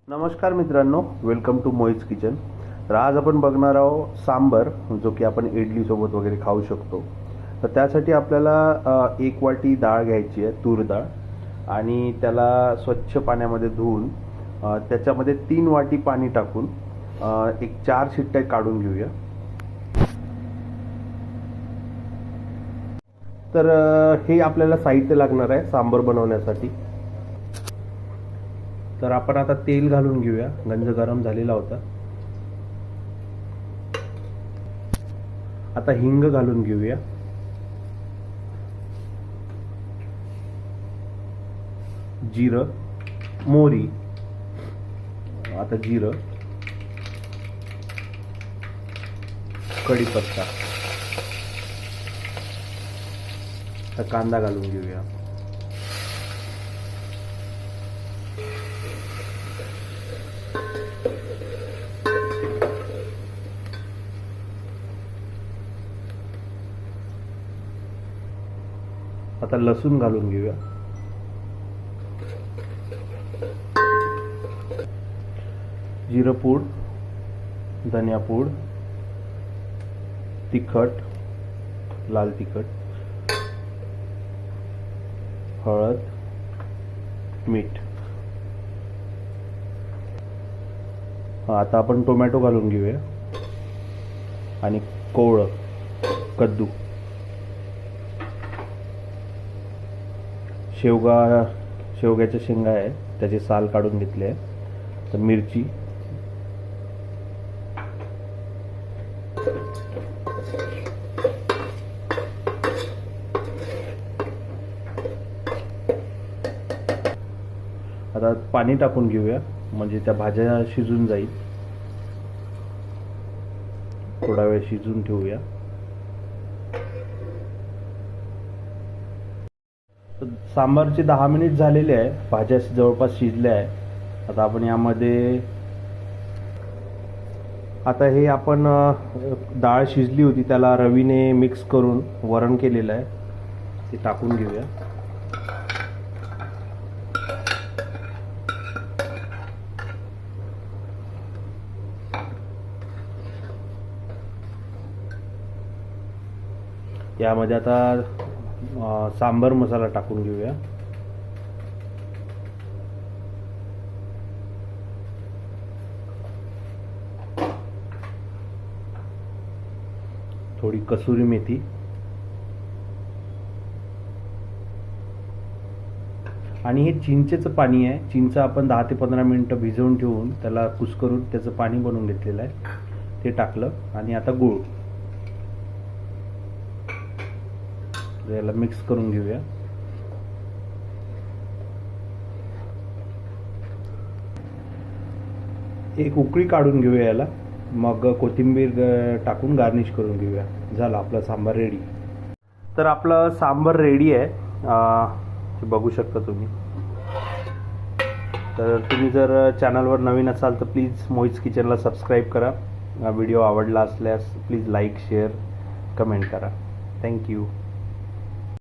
नमस्कार मित्रांनो, welcome to मोहित's kitchen. तर आज आपण बघणार आहोत सांबर, जो की आपण इडली सोबत वगैरे खाऊ शकतो. तर त्यासाठी आपल्याला 1 वाटी डाळ घ्यायची आहे, तूर डाळ, आणि त्याला स्वच्छ पाण्यामध्ये धुवून त्याच्यामध्ये 3 वाटी पाणी टाकून एक 4 शिट्ट्या काढून घेऊया. तर हे आपल्याला साहित्य लागणार आहे सांबर बनवण्यासाठी. तर आपण आता तेल घालून घेऊया. गंज गरम झालेला होता. आता हिंग घालून घेऊया. जिरं, मोहरी, आता जिरं, कढीपत्ता, आता कांदा घालून घेऊया. आता लसूण घालून घेऊया. जिरपूड, धनियापूड, तिखट, लाल तिखट, हळद, मीठ. आता आपण टोमॅटो घालून घेऊया आणि कोवळं कद्दू, शेवग्याच्या शेंगा आहे, त्याचे साल काढून घेतले आहे. तर मिरची, आता पाणी टाकून घेऊया, म्हणजे त्या भाज्या शिजून जाईल. थोडा वेळ शिजून ठेवूया. सांबारचे 10 मिनिट झालेले आहे. भाज्या जवळपास शिजल्या आहे. आता आपण यामध्ये हे आपण डाळ शिजली होती त्याला रवीने मिक्स करून वरण केलेलं आहे, ते टाकून घेऊया. यामध्ये आता सांबर मसाला टाकून घेऊया. थोडी कसुरी मेथी आणि हे चिंचेचं पाणी आहे. चिंच आपण 10 ते 15 मिनिटं भिजवून ठेवून त्याला कुस्करून त्याचं पाणी बनवून घेतलेलं आहे, ते टाकलं. आणि आता गूळ, याला मिक्स करून घेऊया. एक उकळी काढून घेऊया याला, मग कोथिंबीर टाकून गार्निश करून घेऊया. झालं आपला सांबार रेडी. तर आपलं सांबार रेडी आहे, बघू शकता तुम्ही. तर तुम्ही जर चॅनलवर नवीन असाल तर प्लीज मोहित's किचनला सबस्क्राईब करा. व्हिडिओ आवडला असल्यास प्लीज लाईक, शेअर, कमेंट करा. थँक्यू.